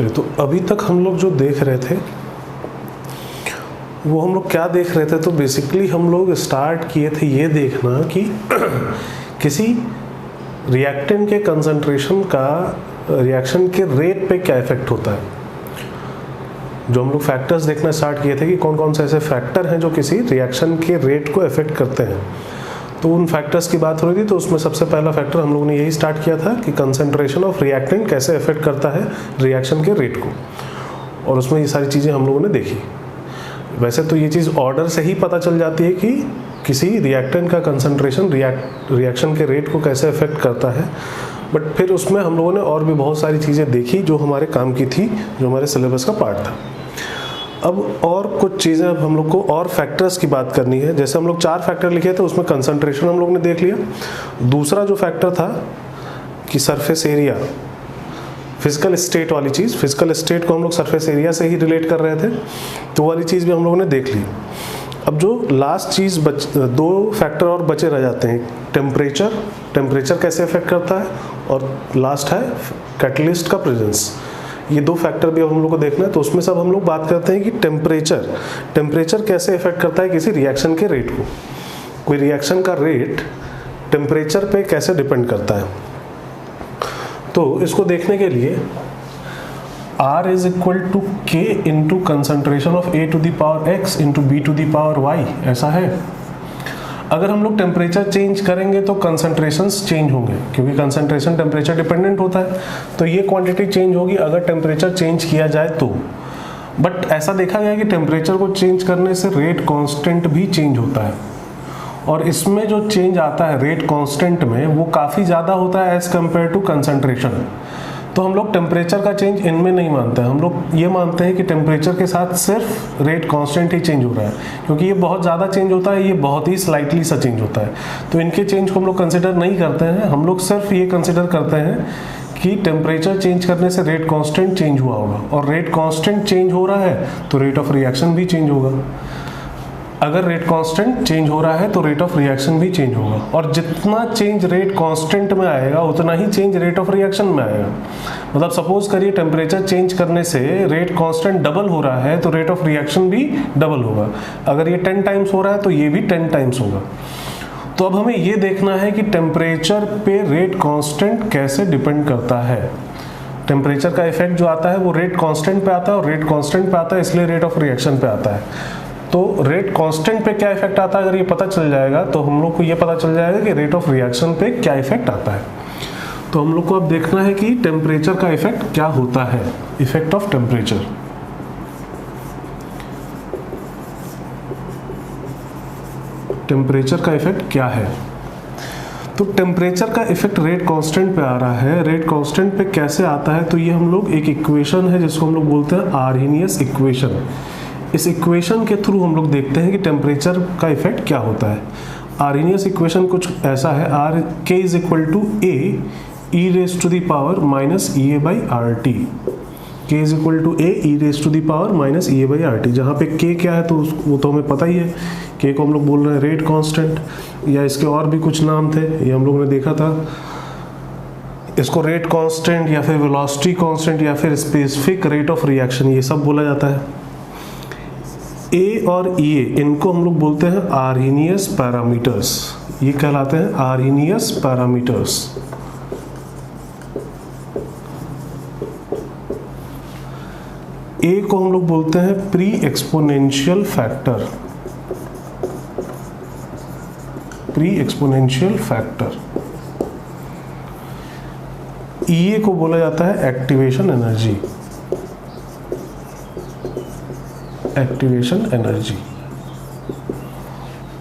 चलिए, तो अभी तक हम लोग जो देख रहे थे वो हम लोग क्या देख रहे थे, तो बेसिकली हम लोग स्टार्ट किए थे ये देखना कि किसी रिएक्टेंट के कंसंट्रेशन का रिएक्शन के रेट पे क्या इफेक्ट होता है। जो हम लोग फैक्टर्स देखना स्टार्ट किए थे कि कौन कौन से ऐसे फैक्टर हैं जो किसी रिएक्शन के रेट को इफेक्ट करते हैं, तो उन फैक्टर्स की बात हो रही थी। तो उसमें सबसे पहला फैक्टर हम लोगों ने यही स्टार्ट किया था कि कंसंट्रेशन ऑफ रिएक्टेंट कैसे इफेक्ट करता है रिएक्शन के रेट को, और उसमें ये सारी चीज़ें हम लोगों ने देखी। वैसे तो ये चीज़ ऑर्डर से ही पता चल जाती है कि किसी रिएक्टेंट का कंसंट्रेशन रिएक्शन के रेट को कैसे इफेक्ट करता है, बट फिर उसमें हम लोगों ने और भी बहुत सारी चीज़ें देखी जो हमारे काम की थी, जो हमारे सिलेबस का पार्ट था। अब और कुछ चीज़ें अब हम लोग को और फैक्टर्स की बात करनी है। जैसे हम लोग 4 फैक्टर लिखे थे, उसमें कंसंट्रेशन हम लोग ने देख लिया। दूसरा जो फैक्टर था कि सरफेस एरिया, फिजिकल स्टेट वाली चीज़, फिजिकल स्टेट को हम लोग सरफेस एरिया से ही रिलेट कर रहे थे, तो वाली चीज़ भी हम लोगों ने देख ली। अब जो लास्ट चीज़ 2 फैक्टर और बचे रह जाते हैं, टेम्परेचर कैसे इफेक्ट करता है, और लास्ट है कैटलिस्ट का प्रेजेंस। ये 2 फैक्टर भी अब हम लोग को देखना है। तो उसमें सब हम लोग बात करते हैं कि टेम्परेचर कैसे इफेक्ट करता है किसी रिएक्शन के रेट को। कोई रिएक्शन का रेट टेम्परेचर पे कैसे डिपेंड करता है, तो इसको देखने के लिए R is equal to K into concentration of A to the power X into B to the power Y, ऐसा है। अगर हम लोग टेम्परेचर चेंज करेंगे तो कंसंट्रेशंस चेंज होंगे, क्योंकि कंसंट्रेशन टेम्परेचर डिपेंडेंट होता है, तो ये क्वांटिटी चेंज होगी अगर टेम्परेचर चेंज किया जाए तो। बट ऐसा देखा गया कि टेम्परेचर को चेंज करने से रेट कांस्टेंट भी चेंज होता है, और इसमें जो चेंज आता है रेट कांस्टेंट में वो काफ़ी ज़्यादा होता है एज कम्पेयर टू कंसंट्रेशन। तो हम लोग टेम्परेचर का चेंज इनमें नहीं मानते हैं, हम लोग ये मानते हैं कि टेम्परेचर के साथ सिर्फ रेट कांस्टेंट ही चेंज हो रहा है, क्योंकि ये बहुत ज़्यादा चेंज होता है, ये बहुत ही स्लाइटली सा चेंज होता है, तो इनके चेंज को हम लोग कंसिडर नहीं करते हैं। हम लोग सिर्फ ये कंसिडर करते हैं कि टेम्परेचर चेंज करने से रेट कांस्टेंट चेंज हुआ होगा, और रेट कांस्टेंट चेंज हो रहा है तो रेट ऑफ रिएक्शन भी चेंज होगा। अगर रेट कांस्टेंट चेंज हो रहा है तो रेट ऑफ रिएक्शन भी चेंज होगा, और जितना चेंज रेट कांस्टेंट में आएगा उतना ही चेंज रेट ऑफ रिएक्शन में आएगा। मतलब सपोज करिए टेम्परेचर चेंज करने से रेट कांस्टेंट डबल हो रहा है तो रेट ऑफ रिएक्शन भी डबल होगा। अगर ये 10 टाइम्स हो रहा है तो ये भी 10 टाइम्स होगा। तो अब हमें ये देखना है कि टेम्परेचर पे रेट कांस्टेंट कैसे डिपेंड करता है। टेम्परेचर का इफेक्ट जो आता है वो रेट कांस्टेंट पे आता है, और रेट कांस्टेंट पे आता है इसलिए रेट ऑफ रिएक्शन पे आता है। तो रेट कांस्टेंट पे क्या इफेक्ट आता है, अगर ये पता चल जाएगा तो हम लोग को ये पता चल जाएगा कि रेट ऑफ रिएक्शन पे क्या इफेक्ट आता है। तो हम लोग को अब देखना है कि टेम्परेचर का इफेक्ट क्या होता है, इफेक्ट ऑफ टेम्परेचर। टेम्परेचर का इफेक्ट क्या है, तो टेम्परेचर का इफेक्ट रेट कांस्टेंट पे आ रहा है। रेट कांस्टेंट पे कैसे आता है, तो ये हम लोग एक इक्वेशन है जिसको हम लोग बोलते हैं आर्हेनियस इक्वेशन। इस इक्वेशन के थ्रू हम लोग देखते हैं कि टेम्परेचर का इफेक्ट क्या होता है। आर्हेनियस इक्वेशन कुछ ऐसा है, R k is equal to A e raise to the power minus E a by R T. K is equal to A e raise to the power minus E a by R T, जहाँ पे के क्या है तो वो तो हमें पता ही है। के को हम लोग बोल रहे हैं रेट कांस्टेंट, या इसके और भी कुछ नाम थे, ये हम लोग ने देखा था। इसको रेट कांस्टेंट या फिर वेलोसिटी कांस्टेंट या फिर स्पेसिफिक रेट ऑफ रिएक्शन, ये सब बोला जाता है। ए और ई ए इनको हम लोग बोलते हैं आर्हेनियस पैरामीटर्स, ये कहलाते हैं आर्हेनियस पैरामीटर्स। ए को हम लोग बोलते हैं pre exponential factor, pre exponential factor. E a को बोला जाता है एक्टिवेशन एनर्जी, एक्टिवेशन एनर्जी।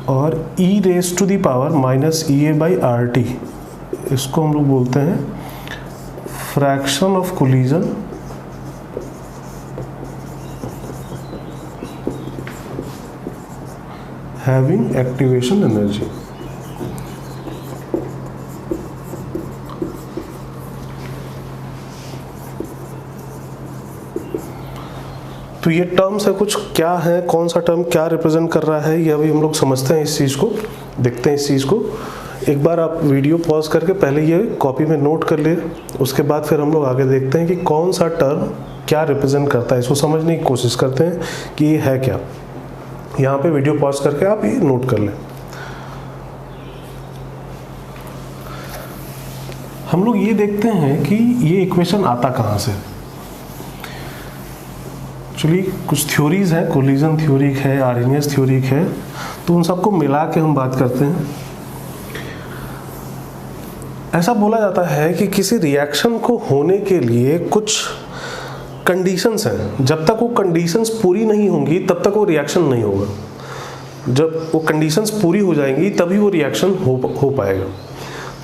और e raise to the power minus E a by R T, इसको हम लोग बोलते हैं fraction of collision having activation energy. तो ये टर्म्स है कुछ, क्या है, कौन सा टर्म क्या रिप्रेजेंट कर रहा है, ये अभी हम लोग समझते हैं। इस चीज़ को देखते हैं। इस चीज़ को एक बार आप वीडियो पॉज करके पहले ये कॉपी में नोट कर लिए, उसके बाद फिर हम लोग आगे देखते हैं कि कौन सा टर्म क्या रिप्रेजेंट करता है, इसको समझने की कोशिश करते हैं कि ये है क्या। यहाँ पे वीडियो पॉज करके आप ये नोट कर लें। हम लोग ये देखते हैं कि ये इक्वेशन आता कहाँ से। एक्चुअली कुछ थ्योरीज हैं, कोलिजन थ्योरी है, आर्हेनियस थ्योरी है, तो उन सबको मिला के हम बात करते हैं। ऐसा बोला जाता है कि किसी रिएक्शन को होने के लिए कुछ कंडीशंस हैं, जब तक वो कंडीशंस पूरी नहीं होंगी तब तक वो रिएक्शन नहीं होगा। जब वो कंडीशंस पूरी हो जाएंगी तभी वो रिएक्शन हो पाएगा।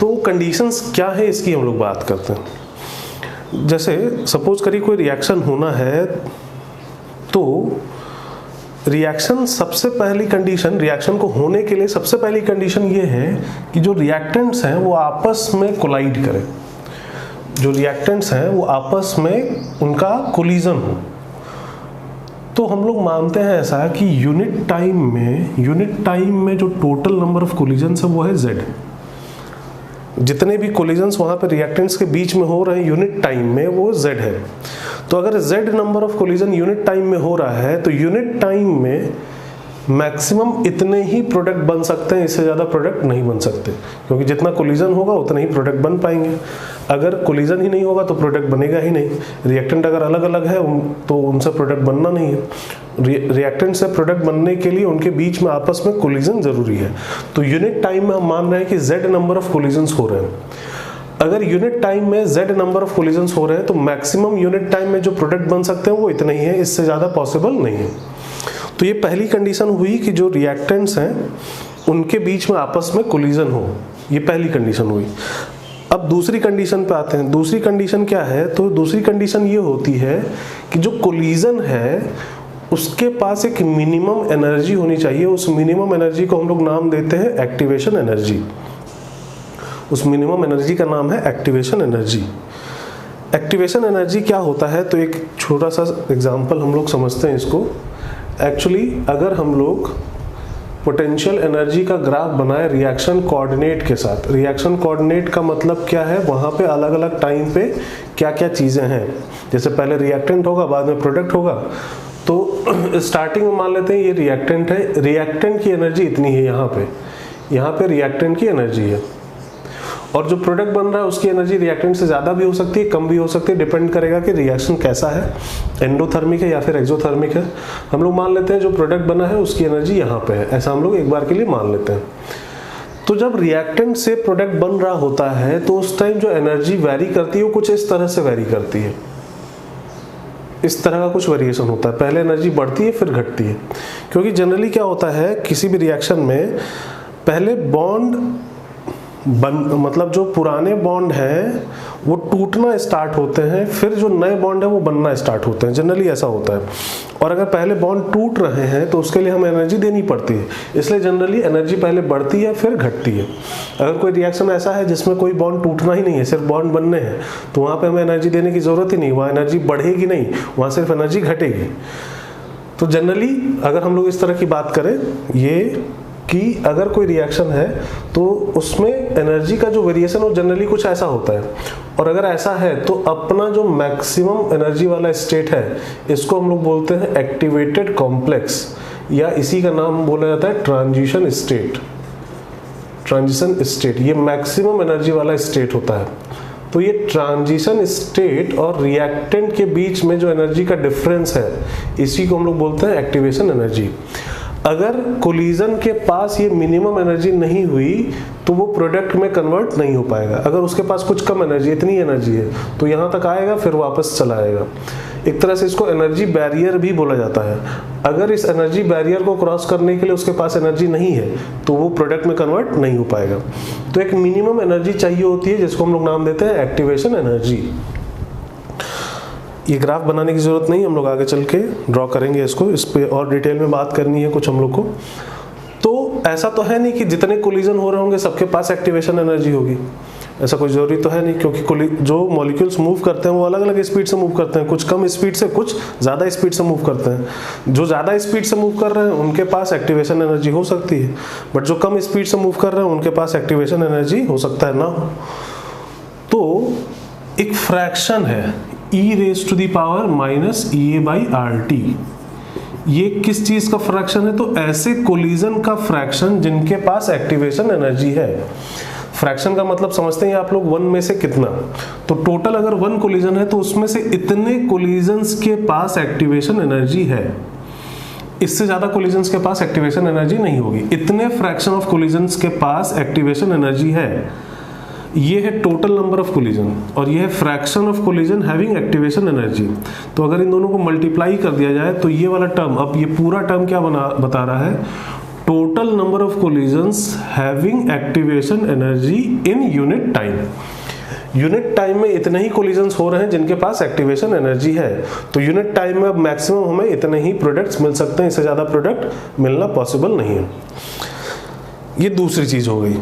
तो वो कंडीशंस क्या है इसकी हम लोग बात करते हैं। जैसे सपोज करिए कोई रिएक्शन होना है, तो रिएक्शन सबसे पहली कंडीशन, रिएक्शन को होने के लिए सबसे पहली कंडीशन ये है कि जो रिएक्टेंट्स हैं वो आपस में कोलाइड करें। जो रिएक्टेंट्स हैं वो आपस में उनका कोलिजन हो। तो हम लोग मानते हैं ऐसा कि यूनिट टाइम में जो टोटल नंबर ऑफ कोलिजन्स है वो है Z। जितने भी कोलिजन्स वहाँ पे रिएक्टेंट्स के बीच में हो रहे हैं यूनिट टाइम में, वो Z है। तो अगर Z number of collision unit time में हो रहा है तो यूनिट टाइम में मैक्सिमम इतने ही प्रोडक्ट बन सकते हैं, इससे ज़्यादा प्रोडक्ट नहीं बन सकते, क्योंकि जितना कोलिजन होगा उतना ही प्रोडक्ट बन पाएंगे। अगर कोलिजन ही नहीं होगा तो प्रोडक्ट बनेगा ही नहीं। रिएक्टेंट अगर अलग अलग है तो उनसे प्रोडक्ट बनना नहीं है। रिएक्टेंट से प्रोडक्ट बनने के लिए उनके बीच में आपस में कोलिजन ज़रूरी है। तो यूनिट टाइम में हम मान रहे हैं कि Z नंबर ऑफ कोलिजन्स हो रहे हैं। अगर यूनिट टाइम में Z नंबर ऑफ कोलिजन्स हो रहे हैं तो मैक्सिमम यूनिट टाइम में जो प्रोडक्ट बन सकते हैं वो इतने ही है, इससे ज़्यादा पॉसिबल नहीं है। तो ये पहली कंडीशन हुई कि जो रिएक्टेंट्स हैं उनके बीच में आपस में कोलिजन हो, ये पहली कंडीशन हुई। अब दूसरी कंडीशन पे आते हैं। दूसरी कंडीशन क्या है? तो दूसरी कंडीशन ये होती है कि जो कोलिजन है उसके पास एक मिनिमम एनर्जी होनी चाहिए। उस मिनिमम एनर्जी को हम लोग नाम देते हैं एक्टिवेशन एनर्जी। उस मिनिमम एनर्जी का नाम है एक्टिवेशन एनर्जी। एक्टिवेशन एनर्जी क्या होता है? तो एक छोटा सा एग्जांपल हम लोग समझते हैं इसको। एक्चुअली अगर हम लोग पोटेंशियल एनर्जी का ग्राफ बनाए रिएक्शन कोऑर्डिनेट के साथ, रिएक्शन कोऑर्डिनेट का मतलब क्या है? वहाँ पे अलग अलग टाइम पे क्या क्या चीज़ें हैं। जैसे पहले रिएक्टेंट होगा, बाद में प्रोडक्ट होगा। तो स्टार्टिंग में मान लेते हैं ये रिएक्टेंट है, रिएक्टेंट की एनर्जी इतनी है, यहाँ पे रिएक्टेंट की एनर्जी है, और जो प्रोडक्ट बन रहा है उसकी एनर्जी रिएक्टेंट से ज़्यादा भी हो सकती है, कम भी हो सकती है, डिपेंड करेगा कि रिएक्शन कैसा है, एंडोथर्मिक है या फिर एक्सोथर्मिक है। हम लोग मान लेते हैं जो प्रोडक्ट बना है उसकी एनर्जी यहाँ पे है, ऐसा हम लोग एक बार के लिए मान लेते हैं। तो जब रिएक्टेंट से प्रोडक्ट बन रहा होता है तो उस टाइम जो एनर्जी वेरी करती है वो कुछ इस तरह से वेरी करती है, इस तरह का कुछ वेरिएशन होता है। पहले एनर्जी बढ़ती है फिर घटती है, क्योंकि जनरली क्या होता है किसी भी रिएक्शन में पहले बॉन्ड मतलब जो पुराने बॉन्ड हैं वो टूटना स्टार्ट होते हैं, फिर जो नए बॉन्ड है वो बनना स्टार्ट होते हैं। जनरली ऐसा होता है। और अगर पहले बॉन्ड टूट रहे हैं तो उसके लिए हमें एनर्जी देनी पड़ती है, इसलिए जनरली एनर्जी पहले बढ़ती है फिर घटती है। अगर कोई रिएक्शन ऐसा है जिसमें कोई बॉन्ड टूटना ही नहीं है, सिर्फ बॉन्ड बनने हैं, तो वहाँ पर हमें एनर्जी देने की ज़रूरत ही नहीं, वहाँ एनर्जी बढ़ेगी नहीं, वहाँ सिर्फ एनर्जी घटेगी। तो जनरली अगर हम लोग इस तरह की बात करें ये कि अगर कोई रिएक्शन है तो उसमें एनर्जी का जो वेरिएशन हो जनरली कुछ ऐसा होता है, और अगर ऐसा है तो अपना जो मैक्सिमम एनर्जी वाला स्टेट है इसको हम लोग बोलते हैं एक्टिवेटेड कॉम्प्लेक्स, या इसी का नाम बोला जाता है ट्रांजिशन स्टेट। ट्रांजिशन स्टेट ये मैक्सिमम एनर्जी वाला स्टेट होता है। तो ये ट्रांजिशन स्टेट और रिएक्टेंट के बीच में जो एनर्जी का डिफरेंस है इसी को हम लोग बोलते हैं एक्टिवेशन एनर्जी। अगर कोलिजन के पास ये मिनिमम एनर्जी नहीं हुई तो वो प्रोडक्ट में कन्वर्ट नहीं हो पाएगा। अगर उसके पास कुछ कम एनर्जी, इतनी एनर्जी है, तो यहाँ तक आएगा फिर वापस चला आएगा। एक तरह से इसको एनर्जी बैरियर भी बोला जाता है। अगर इस एनर्जी बैरियर को क्रॉस करने के लिए उसके पास एनर्जी नहीं है तो वो प्रोडक्ट में कन्वर्ट नहीं हो पाएगा। तो एक मिनिमम एनर्जी चाहिए होती है जिसको हम लोग नाम देते हैं एक्टिवेशन एनर्जी। ये ग्राफ बनाने की ज़रूरत नहीं, हम लोग आगे चल के ड्रॉ करेंगे इसको, इस पे और डिटेल में बात करनी है कुछ हम लोग को। तो ऐसा तो है नहीं कि जितने कोलिजन हो रहे होंगे सबके पास एक्टिवेशन एनर्जी होगी, ऐसा कोई ज़रूरी तो है नहीं, क्योंकि जो मॉलिक्यूल्स मूव करते हैं वो अलग अलग स्पीड से मूव करते हैं, कुछ कम स्पीड से, कुछ ज़्यादा स्पीड से मूव करते हैं। जो ज़्यादा स्पीड से मूव कर रहे हैं उनके पास एक्टिवेशन एनर्जी हो सकती है, बट जो कम स्पीड से मूव कर रहे हैं उनके पास एक्टिवेशन एनर्जी हो सकता है ना हो। तो एक फ्रैक्शन है, e raise to the power minus E a by R T. ये किस चीज का फ्रैक्शन है? तो ऐसे कोलिजन का फ्रैक्शन जिनके पास एक्टिवेशन एनर्जी है। फ्रैक्शन का मतलब समझते हैं आप लोग, वन में से कितना, तो टोटल अगर वन कोलिजन है तो उसमें से इतने कोलिजन्स के पास एक्टिवेशन एनर्जी है, इससे ज्यादा कोलिजन्स के पास एक्टिवेशन एनर्जी नहीं होगी। इतने फ्रैक्शन ऑफ कोलिजन्स के पास एक्टिवेशन एनर्जी है, ये है टोटल नंबर ऑफ कोलिजन और ये है fraction of collision having activation energy. तो अगर इन दोनों को मल्टीप्लाई कर दिया जाए तो ये वाला टर्म, अब ये पूरा टर्म क्या बता रहा है? Total number of collisions having activation energy in unit time. Unit time में इतने ही कोलिजन्स हो रहे हैं जिनके पास एक्टिवेशन एनर्जी है, तो यूनिट टाइम में अब मैक्सिमम हमें इतने ही प्रोडक्ट्स मिल सकते हैं, इससे ज्यादा प्रोडक्ट मिलना पॉसिबल नहीं है। ये दूसरी चीज हो गई।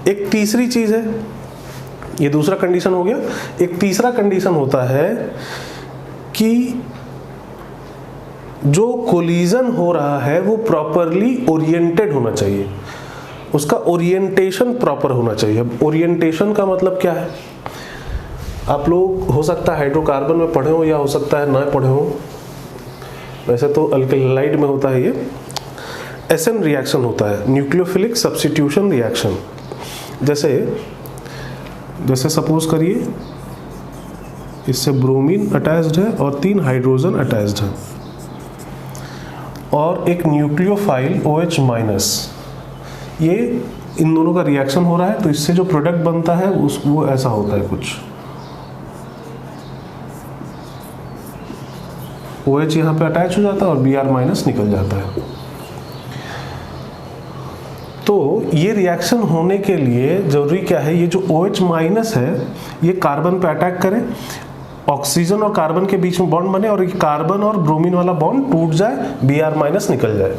एक तीसरी चीज है, ये दूसरा कंडीशन हो गया। एक तीसरा कंडीशन होता है कि जो कोलिजन हो रहा है वो प्रॉपरली ओरिएंटेड होना चाहिए, उसका ओरिएंटेशन प्रॉपर होना चाहिए। ओरिएंटेशन का मतलब क्या है? आप लोग हो सकता है हाइड्रोकार्बन में पढ़े हो या हो सकता है ना पढ़े हो, वैसे तो अल्कलाइड में होता है ये। एसएन रिएक्शन होता है, न्यूक्लियोफिलिक सब्स्टिट्यूशन रिएक्शन। जैसे सपोज करिए इससे ब्रोमीन अटैच्ड है और 3 हाइड्रोजन अटैच्ड है और एक न्यूक्लियोफाइल OH माइनस, ये इन दोनों का रिएक्शन हो रहा है, तो इससे जो प्रोडक्ट बनता है वो ऐसा होता है कुछ। OH यहाँ पे अटैच हो जाता है और Br माइनस निकल जाता है। तो ये रिएक्शन होने के लिए जरूरी क्या है? ये जो OH माइनस है ये कार्बन पे अटैक करे, ऑक्सीजन और कार्बन के बीच में बॉन्ड बने और कार्बन और ब्रोमीन वाला बॉन्ड टूट जाए, Br माइनस निकल जाए।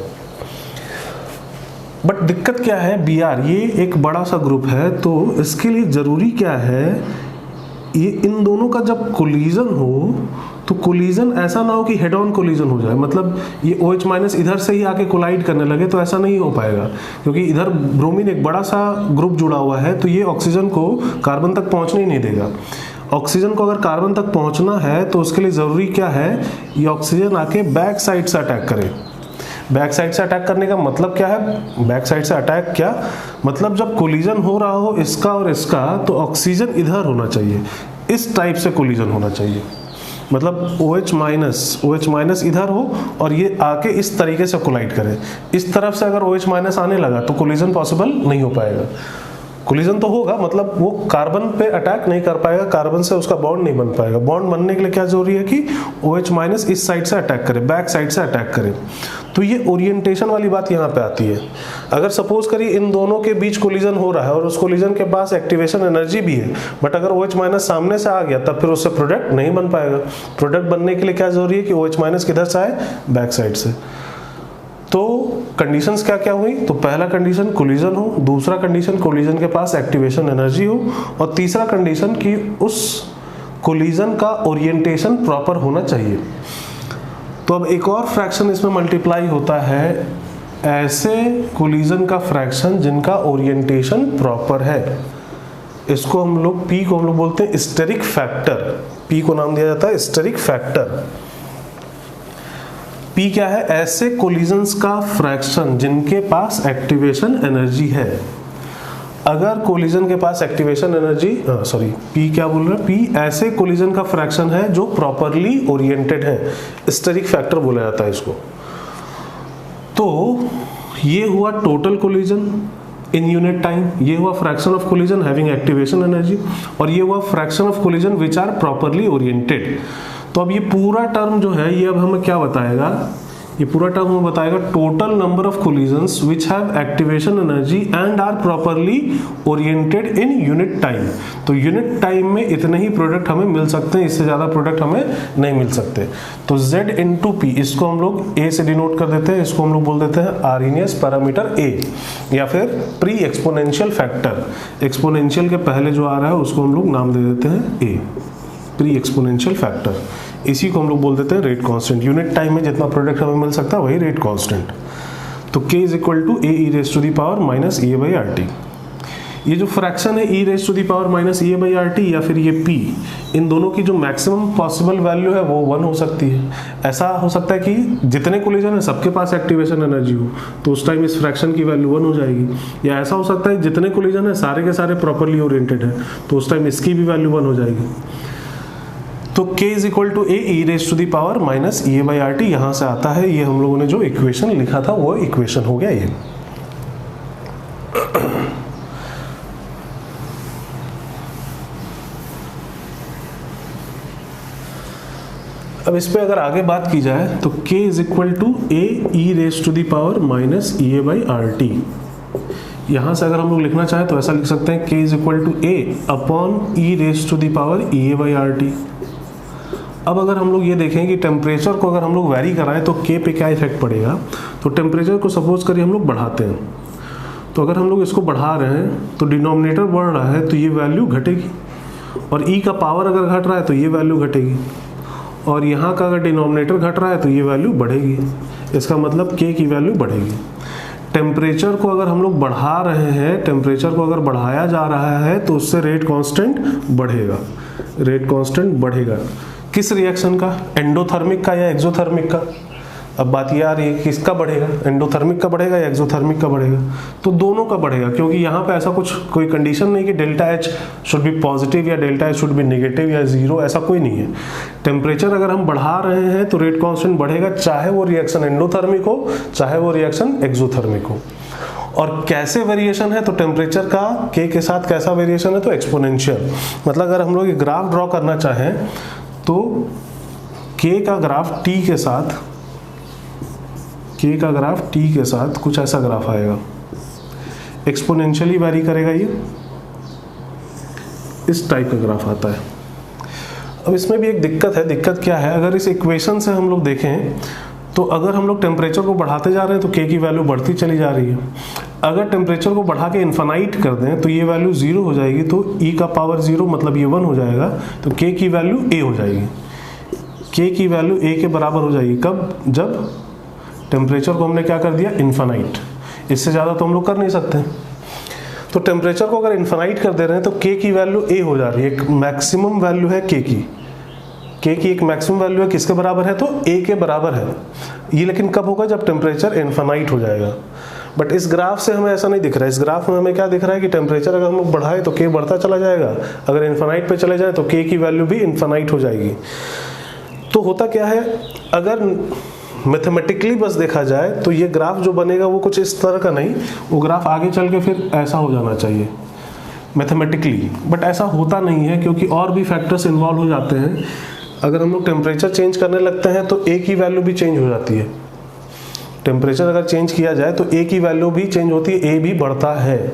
बट दिक्कत क्या है? Br ये एक बड़ा सा ग्रुप है, तो इसके लिए जरूरी क्या है? ये इन दोनों का जब कोलिजन हो तो कोलिजन ऐसा ना हो कि हेड ऑन कोलिजन हो जाए, मतलब ये OH माइनस इधर से ही आके कोलाइड करने लगे, तो ऐसा नहीं हो पाएगा क्योंकि इधर ब्रोमीन एक बड़ा सा ग्रुप जुड़ा हुआ है, तो ये ऑक्सीजन को कार्बन तक पहुंचने ही नहीं देगा। ऑक्सीजन को अगर कार्बन तक पहुंचना है तो उसके लिए जरूरी क्या है? ये ऑक्सीजन आके बैक साइड से अटैक करे। बैक साइड से अटैक करने का मतलब क्या है? बैक साइड से अटैक क्या मतलब? जब कोलिजन हो रहा हो इसका और इसका, तो ऑक्सीजन इधर होना चाहिए, इस टाइप से कोलिजन होना चाहिए। मतलब OH माइनस इधर हो और ये आके इस तरीके से कोलाइड करे। इस तरफ से अगर OH माइनस आने लगा तो कोलिजन पॉसिबल नहीं हो पाएगा। कोलिजन तो होगा, मतलब वो कार्बन पे अटैक नहीं कर पाएगा, कार्बन से उसका बॉन्ड नहीं बन पाएगा। बॉन्ड बनने के लिए क्या जरूरी है कि OH माइनस इस साइड से अटैक करे, बैक साइड से अटैक करे। तो ये ओरिएंटेशन वाली बात यहाँ पे आती है। अगर सपोज करिए इन दोनों के बीच कोलिजन हो रहा है और उस कोलिजन के पास एक्टिवेशन एनर्जी भी है, बट अगर OH माइनस सामने से आ गया तब फिर उससे प्रोडक्ट नहीं बन पाएगा। प्रोडक्ट बनने के लिए क्या जरूरी है कि OH माइनस किधर से आए? बैक साइड से। तो कंडीशंस क्या क्या हुई? तो पहला कंडीशन कोलिजन हो, दूसरा कंडीशन कोलिजन के पास एक्टिवेशन एनर्जी हो, और तीसरा कंडीशन कि उस कोलिजन का ओरिएंटेशन प्रॉपर होना चाहिए। तो अब एक और फ्रैक्शन इसमें मल्टीप्लाई होता है, ऐसे कोलिजन का फ्रैक्शन जिनका ओरिएंटेशन प्रॉपर है। इसको हम लोग P को हम लोग बोलते हैं स्टेरिक फैक्टर। P को नाम दिया जाता है स्टेरिक फैक्टर। P क्या है? ऐसे कोलिजन्स का फ्रैक्शन जिनके पास एक्टिवेशन एनर्जी है। अगर कोलिजन के पास एक्टिवेशन एनर्जी P क्या बोल रहे हैं? P ऐसे कोलिजन का फ्रैक्शन है जो प्रॉपरली ओरिएंटेड है, स्टेरिक फैक्टर बोला जाता है इसको। तो ये हुआ total collision in unit time, ये हुआ fraction of collision having activation energy, और ये हुआ fraction of collision which are properly oriented. तो अब ये पूरा टर्म जो है ये अब हमें क्या बताएगा? ये पूरा टर्म हमें बताएगा total number of collisions which have activation energy and are properly oriented in unit time. तो यूनिट टाइम में इतने ही प्रोडक्ट हमें मिल सकते हैं, इससे ज्यादा प्रोडक्ट हमें नहीं मिल सकते। तो Z इंटू P, इसको हम लोग A से डिनोट कर देते हैं, इसको हम लोग बोल देते हैं आर्हेनियस पैरामीटर A, या फिर प्री एक्सपोनेंशियल फैक्टर। एक्सपोनेंशियल के पहले जो आ रहा है उसको हम लोग नाम दे देते हैं A, प्री एक्सपोनेंशियल फैक्टर। इसी को हम लोग बोल देते हैं रेट कांस्टेंट। यूनिट टाइम में जितना प्रोडक्ट हमें मिल सकता है वही रेट कांस्टेंट। तो K is equal to A e raise to the power minus E by RT। ये जो फ्रैक्शन है e raise to the power minus e by R T या फिर ये p, इन दोनों की जो मैक्सिमम पॉसिबल वैल्यू है वो 1 हो सकती है। ऐसा हो सकता है कि जितने कोलिजन है सबके पास एक्टिवेशन एनर्जी हो, तो उस टाइम इस फ्रैक्शन की वैल्यू 1 हो जाएगी। या ऐसा हो सकता है जितने कोलिजन है सारे के सारे प्रॉपरली ओरिएंटेड है, तो उस टाइम इसकी भी वैल्यू 1 हो जाएगी। तो k is equal to A e raise to the power minus e by R T यहाँ से आता है। ये हम लोगों ने जो इक्वेशन लिखा था वो इक्वेशन हो गया ये। अब इस पे अगर आगे बात की जाए तो k is equal to A e raise to the power minus e by R T. यहाँ से अगर हम लोग लिखना चाहें तो ऐसा लिख सकते हैं k is equal to a upon e raise to the power e by R T. अब अगर हम लोग ये देखें कि टेम्परेचर को अगर हम लोग वैरी कराएं तो k पे क्या इफेक्ट पड़ेगा, तो टेम्परेचर को सपोज करिए हम लोग बढ़ाते हैं, तो अगर हम लोग इसको बढ़ा रहे हैं तो डिनोमिनेटर बढ़ रहा है तो ये वैल्यू घटेगी, और e का पावर अगर घट रहा है तो ये वैल्यू घटेगी, और यहाँ का अगर डिनोमिनेटर घट रहा है तो ये वैल्यू बढ़ेगी। इसका मतलब k की वैल्यू बढ़ेगी। टेम्परेचर को अगर हम लोग बढ़ा रहे हैं, टेम्परेचर को अगर बढ़ाया जा रहा है तो उससे रेट कांस्टेंट बढ़ेगा, रेट कांस्टेंट बढ़ेगा। किस रिएक्शन का, एंडोथर्मिक का या एक्सोथर्मिक का? अब बात ये आ रही है किसका बढ़ेगा, एंडोथर्मिक का बढ़ेगा या एक्सोथर्मिक का बढ़ेगा? तो दोनों का बढ़ेगा, क्योंकि यहाँ पे ऐसा कुछ कोई कंडीशन नहीं कि delta H should be positive या delta H should be negative या जीरो, ऐसा कोई नहीं है। टेम्परेचर अगर हम बढ़ा रहे हैं तो रेट कांस्टेंट बढ़ेगा, चाहे वो रिएक्शन एंडोथर्मिक हो चाहे वो रिएक्शन एक्सोथर्मिक हो। और कैसे वेरिएशन है, तो टेम्परेचर का k के साथ कैसा वेरिएशन है, तो एक्सपोनेंशियल। मतलब अगर हम लोग एक ग्राफ ड्रॉ करना चाहें तो k का ग्राफ t के साथ, k का ग्राफ t के साथ कुछ ऐसा ग्राफ आएगा, एक्सपोनेंशियली वैरी करेगा, ये इस टाइप का ग्राफ आता है। अब इसमें भी एक दिक्कत है। दिक्कत क्या है, अगर इस इक्वेशन से हम लोग देखें तो अगर हम लोग टेम्परेचर को बढ़ाते जा रहे हैं तो k की वैल्यू बढ़ती चली जा रही है। अगर टेम्परेचर को बढ़ा के इन्फानाइट कर दें तो ये वैल्यू 0 हो जाएगी, तो e का पावर 0 मतलब ये 1 हो जाएगा, तो k की वैल्यू a हो जाएगी। k की वैल्यू a के बराबर हो जाएगी कब, जब टेम्परेचर को हमने क्या कर दिया, इन्फानाइट। इससे ज़्यादा तो हम लोग कर नहीं सकते। तो टेम्परेचर को अगर इन्फानाइट कर दे रहे हैं तो k की वैल्यू a हो जा रही है, एक मैक्सिमम वैल्यू है k की एक मैक्सिमम वैल्यू है, किसके बराबर है, तो a के बराबर है। ये लेकिन कब होगा, जब टेम्परेचर इन्फानाइट हो जाएगा। बट इस ग्राफ से हमें ऐसा नहीं दिख रहा है। इस ग्राफ में हमें क्या दिख रहा है कि टेम्परेचर अगर हम लोग बढ़ाए तो k बढ़ता चला जाएगा, अगर इन्फानाइट पे चले जाए तो k की वैल्यू भी इन्फानाइट हो जाएगी। तो होता क्या है, अगर मैथमेटिकली बस देखा जाए तो ये ग्राफ जो बनेगा वो कुछ इस तरह का नहीं, वो ग्राफ आगे चल के फिर ऐसा हो जाना चाहिए मैथमेटिकली। बट ऐसा होता नहीं है, क्योंकि और भी फैक्टर्स इन्वॉल्व हो जाते हैं। अगर हम लोग टेम्परेचर चेंज करने लगते हैं तो a की वैल्यू भी चेंज हो जाती है। टेम्परेचर अगर चेंज किया जाए तो a की वैल्यू भी चेंज होती है, a भी बढ़ता है।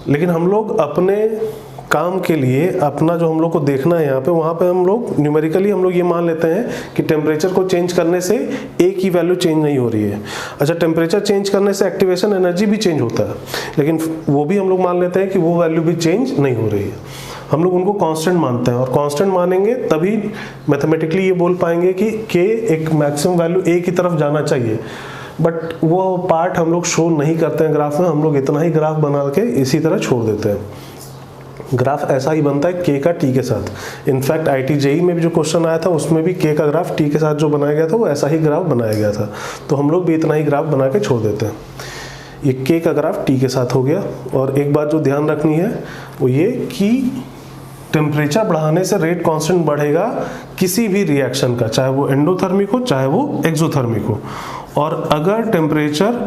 लेकिन हम लोग अपने काम के लिए अपना जो हम लोग को देखना है यहाँ पे, वहाँ पे हम लोग न्यूमेरिकली हम लोग ये मान लेते हैं कि टेम्परेचर को चेंज करने से a की वैल्यू चेंज नहीं हो रही है। अच्छा, टेम्परेचर चेंज करने से एक्टिवेशन एनर्जी भी चेंज होता है, लेकिन वो भी हम लोग मान लेते हैं कि वो वैल्यू भी चेंज नहीं हो रही है। हम लोग उनको कांस्टेंट मानते हैं, और कांस्टेंट मानेंगे तभी मैथमेटिकली ये बोल पाएंगे कि k एक मैक्सिमम वैल्यू a की तरफ जाना चाहिए। बट वो पार्ट हम लोग शो नहीं करते हैं ग्राफ में, हम लोग इतना ही ग्राफ बना के इसी तरह छोड़ देते हैं। ग्राफ ऐसा ही बनता है k का t के साथ। इनफैक्ट IIT JEE में भी जो क्वेश्चन आया था उसमें भी k का ग्राफ t के साथ जो बनाया गया था वो ऐसा ही ग्राफ बनाया गया था। तो हम लोग भी इतना ही ग्राफ बना के छोड़ देते हैं। ये k का ग्राफ t के साथ हो गया। और एक बात जो ध्यान रखनी है वो ये कि टेम्परेचर बढ़ाने से रेट कांस्टेंट बढ़ेगा किसी भी रिएक्शन का, चाहे वो एंडोथर्मिक हो चाहे वो एक्सोथर्मिक हो। और अगर टेम्परेचर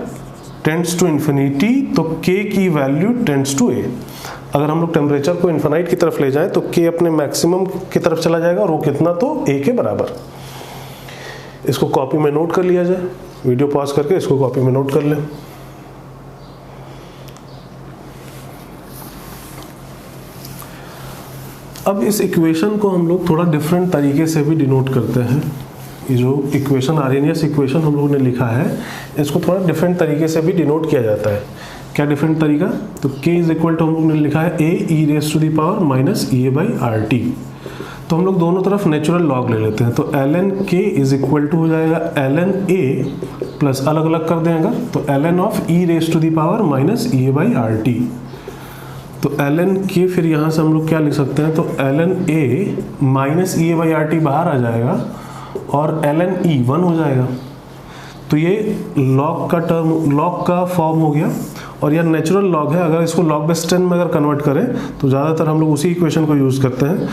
टेंड्स टू इन्फिनिटी तो k की वैल्यू टेंड्स टू a। अगर हम लोग टेम्परेचर को इन्फिनाइट की तरफ ले जाएं तो k अपने मैक्सिमम की तरफ चला जाएगा, और वो कितना, तो a के बराबर। इसको कॉपी में नोट कर लिया जाए, वीडियो पॉज करके इसको कॉपी में नोट कर लें। अब इस इक्वेशन को हम लोग थोड़ा डिफरेंट तरीके से भी डिनोट करते हैं। ये जो इक्वेशन आर्हेनियस इक्वेशन हम लोगों ने लिखा है, इसको थोड़ा डिफरेंट तरीके से भी डिनोट किया जाता है। क्या डिफरेंट तरीका, तो k इज इक्वल टू हम लोग ने लिखा है a e raise to the power minus e by R T. तो हम लोग दोनों तरफ नेचुरल लॉग ले लेते हैं, तो ln k is equal to हो जाएगा ln a प्लस अलग अलग कर दें अगर, तो ln of e raise to the power minus e by R T. तो ln k फिर यहाँ से हम लोग क्या लिख सकते हैं, तो ln a minus E a by R T बाहर आ जाएगा और ln e 1 हो जाएगा। तो ये लॉग का टर्म, लॉग का फॉर्म हो गया और यह नेचुरल लॉग है। अगर इसको लॉग बेस 10 में अगर कन्वर्ट करें तो ज़्यादातर हम लोग उसी इक्वेशन को यूज़ करते हैं।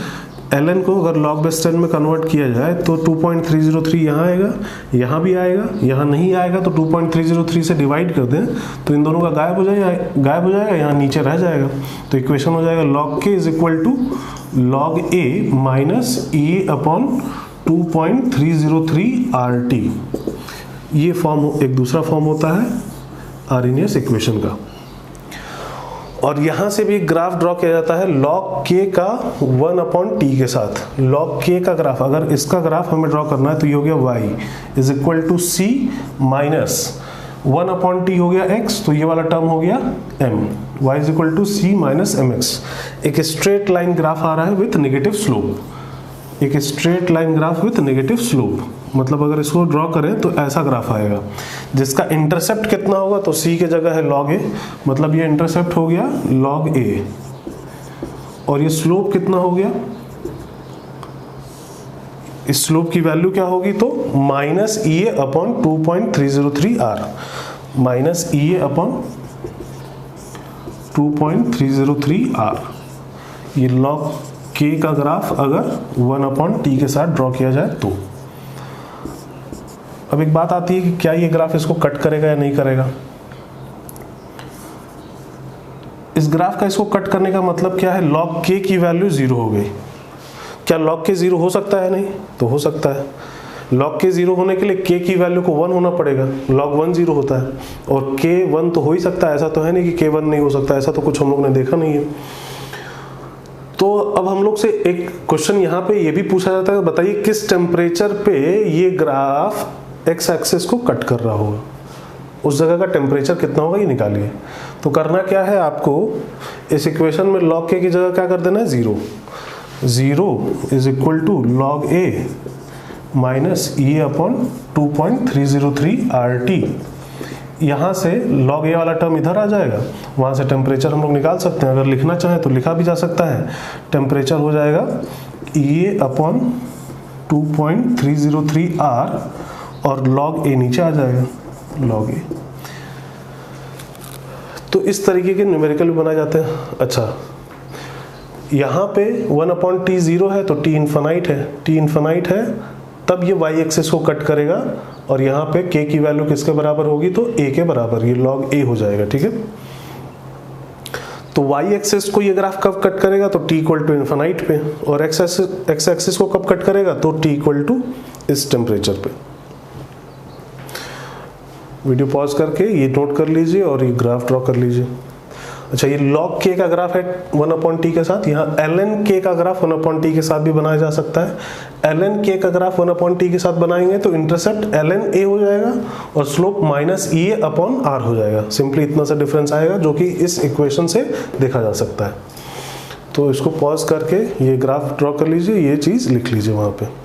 ln को अगर log बेस 10 में कन्वर्ट किया जाए तो 2.303 यहाँ आएगा, यहाँ भी आएगा, यहाँ नहीं आएगा तो 2.303 से डिवाइड कर दें तो इन दोनों का गायब हो जाएगा, यहाँ नीचे रह जाएगा। तो इक्वेशन हो जाएगा log k is equal to log a minus e upon 2.303 RT। ये फॉर्म एक दूसरा फॉर्म होता है आर्हेनियस इक्वेशन का। और यहाँ से भी एक ग्राफ ड्रॉ किया जाता है log k का 1 अपॉन t के साथ। log k का ग्राफ, अगर इसका ग्राफ हमें ड्रॉ करना है तो ये हो गया y is equal to c minus 1 upon t हो गया x, तो ये वाला टर्म हो गया m, y is equal to c minus mx। एक स्ट्रेट लाइन ग्राफ आ रहा है विथ नेगेटिव स्लोप, एक straight line graph with negative slope, मतलब अगर इसको ड्रॉ करें तो ऐसा ग्राफ आएगा जिसका इंटरसेप्ट कितना होगा, तो c के जगह है log a, मतलब ये इंटरसेप्ट हो गया log a और ये स्लोप कितना हो गया, इस स्लोप की वैल्यू क्या होगी, तो minus E a upon 2.303 r, minus E a upon 2.303 r। ये log k का ग्राफ अगर 1 अपॉन t के साथ ड्रॉ किया जाए तो। अब एक बात आती है कि क्या ये ग्राफ इसको कट करेगा या नहीं करेगा। इस ग्राफ का इसको कट करने का मतलब क्या है, log k की वैल्यू 0 हो गई। क्या log k 0 हो सकता है, नहीं तो हो सकता है। log k 0 होने के लिए k की वैल्यू को 1 होना पड़ेगा, log 1 0 होता है और k 1 तो हो ही सकता है, ऐसा तो है नहीं कि k 1 नहीं हो सकता, ऐसा तो कुछ हम लोग ने देखा नहीं है। तो अब हम लोग से एक क्वेश्चन यहाँ पे ये भी पूछा जाता है, बताइए किस टेम्परेचर पे ये ग्राफ एक्स एक्सिस को कट कर रहा होगा, उस जगह का टेम्परेचर कितना होगा ये निकालिए। तो करना क्या है आपको, इस इक्वेशन में log k की जगह क्या कर देना है, 0 is equal to log a minus e upon 2.303 RT। यहाँ से log a वाला टर्म इधर आ जाएगा, वहाँ से टेम्परेचर हम लोग निकाल सकते हैं, अगर लिखना चाहें तो लिखा भी जा सकता है। टेम्परेचर हो जाएगा ई अपॉन 2.303 R और log a नीचे आ जाएगा log a। तो इस तरीके के न्यूमेरिकल भी बनाए जाते हैं। अच्छा, यहाँ पे 1 अपॉन t 0 है तो t इन्फानाइट है, t इन्फानाइट है तब ये y एक्सिस को कट करेगा और यहाँ पे k की वैल्यू किसके बराबर होगी, तो a के बराबर, ये log a हो जाएगा। ठीक है, तो y एक्सिस को ये ग्राफ कब कट करेगा, तो t इक्वल टू इन्फानाइट पे, और x एक्सिस को कब कट करेगा, तो t इक्वल टू इस टेम्परेचर पे। वीडियो पॉज करके ये नोट कर लीजिए और ये ग्राफ ड्रॉ कर लीजिए। अच्छा, ये log k का ग्राफ है 1 अपॉन t के साथ, यहाँ ln k का ग्राफ 1 अपॉन t के साथ भी बनाया जा सकता है। ln k का ग्राफ 1 अपॉन t के साथ बनाएंगे तो इंटरसेप्ट ln a हो जाएगा और slope minus E a upon r हो जाएगा। सिंपली इतना सा डिफरेंस आएगा जो कि इस इक्वेशन से देखा जा सकता है। तो इसको पॉज करके ये ग्राफ ड्रॉ कर लीजिए, ये चीज़ लिख लीजिए वहाँ पे।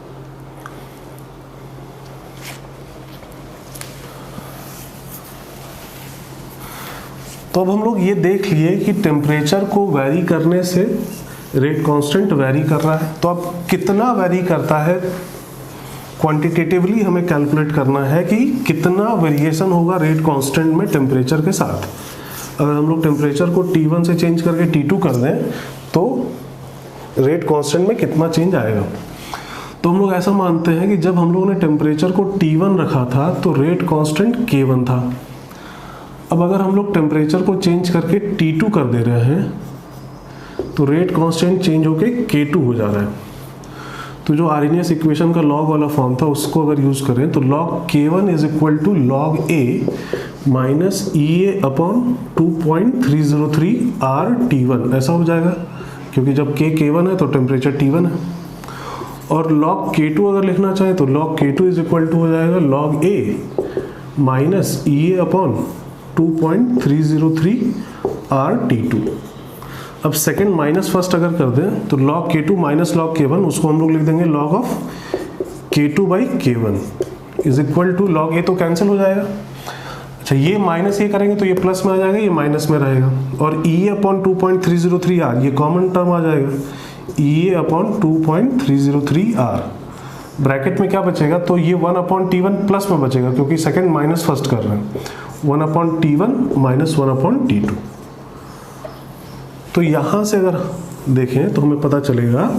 तो अब हम लोग ये देख लिए कि टेम्परेचर को वैरी करने से रेट कांस्टेंट वैरी कर रहा है। तो अब कितना वैरी करता है, क्वांटिटेटिवली हमें कैलकुलेट करना है कि कितना वेरिएशन होगा रेट कांस्टेंट में टेम्परेचर के साथ। अगर हम लोग टेम्परेचर को T1 से चेंज करके T2 कर दें तो रेट कांस्टेंट में कितना चेंज आएगा। तो हम लोग ऐसा मानते हैं कि जब हम लोगों ने टेम्परेचर को T1 रखा था तो रेट कांस्टेंट K1 था। अब अगर हम लोग टेम्परेचर को चेंज करके T2 कर दे रहे हैं तो रेट कांस्टेंट चेंज होके K2 हो जा रहा है। तो जो आर्हेनियस इक्वेशन का लॉग वाला फॉर्म था उसको अगर यूज करें तो log K1 is equal to log A minus E a upon 2.303 RT1 ऐसा हो जाएगा, क्योंकि जब K1 है तो टेम्परेचर T1 है। और log K2 अगर लिखना चाहे तो log K2 is equal to हो जाएगा log A minus E a upon 2.303 RT2। अब सेकंड माइनस फर्स्ट अगर कर दें तो log K2 minus log K1, उसको हम लोग लिख देंगे log of K2 by K1 is equal to log A तो कैंसिल हो जाएगा। अच्छा ये माइनस ये करेंगे तो ये प्लस में आ जाएगा, ये माइनस में रहेगा, और E अपॉन 2.303 R ये कॉमन टर्म आ जाएगा, E अपॉन 2.303 R। ब्रैकेट में क्या बचेगा, तो ये 1 अपॉन T1 प्लस में बचेगा क्योंकि सेकंड माइनस फर्स्ट कर रहे हैं, 1 upon T1 minus 1 upon T2। तो यहाँ से अगर देखें तो हमें पता चलेगा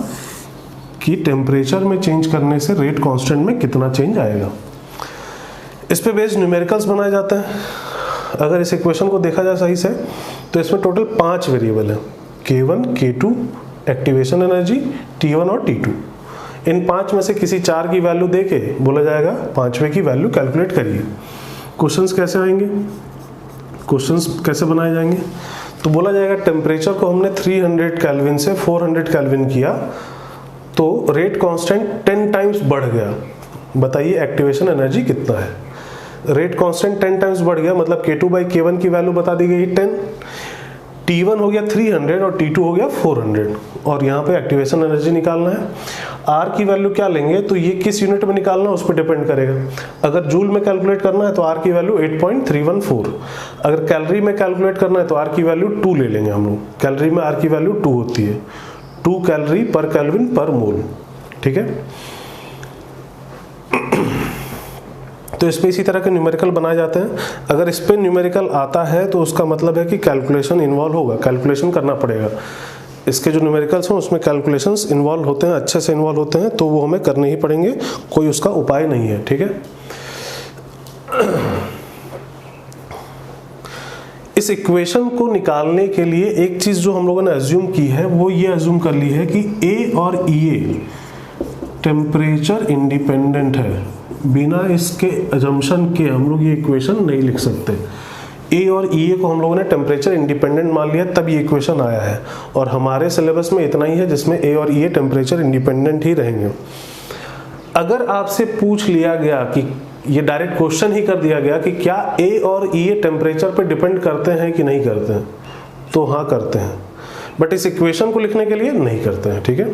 कि टेम्परेचर में चेंज करने से रेट कांस्टेंट में कितना चेंज आएगा। इस पे बेस्ड न्यूमेरिकल्स बनाए जाते हैं। अगर इस इक्वेशन को देखा जाए सही से तो इसमें टोटल 5 वेरिएबल है, K1, K2, activation energy, T1 और T2। इन 5 में से किसी 4 की वैल्यू देके बोला जाएगा 5वें की वैल्यू कैलकुलेट करिए। क्वेश्चंस कैसे आएंगे, क्वेश्चंस कैसे बनाए जाएंगे, तो बोला जाएगा टेम्परेचर को हमने 300 केल्विन से 400 केल्विन किया तो रेट कांस्टेंट 10 टाइम्स बढ़ गया, बताइए एक्टिवेशन एनर्जी कितना है। रेट कांस्टेंट 10 टाइम्स बढ़ गया मतलब K2/K1 की वैल्यू बता दी गई 10, T1 हो गया 300 और T2 हो गया 400, और यहाँ पे एक्टिवेशन एनर्जी निकालना है। R की वैल्यू क्या लेंगे, तो ये किस यूनिट में निकालना है उस पर डिपेंड करेगा। अगर जूल में कैलकुलेट करना है तो R की वैल्यू 8.314, अगर कैलोरी में कैलकुलेट करना है तो R की वैल्यू 2 ले लेंगे हम लोग। कैलोरी में R की वैल्यू 2 होती है, 2 कैलोरी पर केल्विन पर मोल, ठीक है। तो इस पे इसी तरह के न्यूमेरिकल बनाए जाते हैं। अगर इस पे न्यूमेरिकल आता है तो उसका मतलब है कि कैलकुलेशन इन्वॉल्व होगा, कैलकुलेशन करना पड़ेगा। इसके जो न्यूमेरिकल्स हैं उसमें कैलकुलेशंस इन्वॉल्व होते हैं, अच्छे से इन्वॉल्व होते हैं, तो वो हमें करने ही पड़ेंगे, कोई उसका उपाय नहीं है, ठीक है। इस इक्वेशन को निकालने के लिए एक चीज जो हम लोगों ने अज्यूम की है वो ये अज्यूम कर ली है कि ए और ईए टेम्परेचर इंडिपेंडेंट है। बिना इसके अजम्पशन के हम लोग ये इक्वेशन नहीं लिख सकते। ए और ईए को हम लोगों ने टेम्परेचर इंडिपेंडेंट मान लिया तब ये इक्वेशन आया है, और हमारे सिलेबस में इतना ही है जिसमें ए और ईए टेम्परेचर इंडिपेंडेंट ही रहेंगे। अगर आपसे पूछ लिया गया कि ये डायरेक्ट क्वेश्चन ही कर दिया गया कि क्या ए और ईए टेम्परेचर पे डिपेंड करते हैं कि नहीं करते हैं, तो हाँ करते हैं, बट इस इक्वेशन को लिखने के लिए नहीं करते हैं, ठीक है,